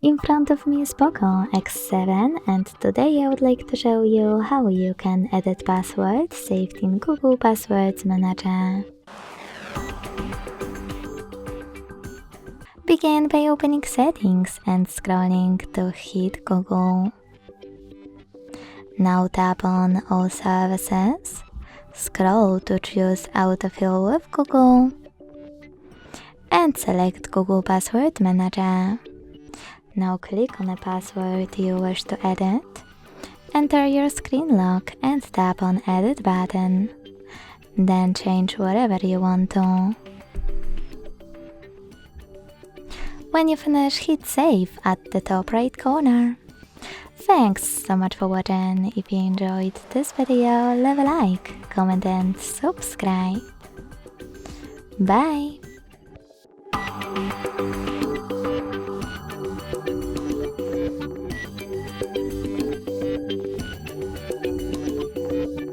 In front of me is POCO X7 and today I would like to show you how you can edit passwords saved in Google Passwords Manager. Begin by opening Settings and scrolling to hit Google. Now tap on All Services, scroll to choose Autofill with Google and select Google Password Manager. Now click on a password you wish to edit, enter your screen lock and tap on Edit button. Then change whatever you want to. When you finish, hit Save at the top right corner. Thanks so much for watching. If you enjoyed this video, leave a like, comment and subscribe. Bye!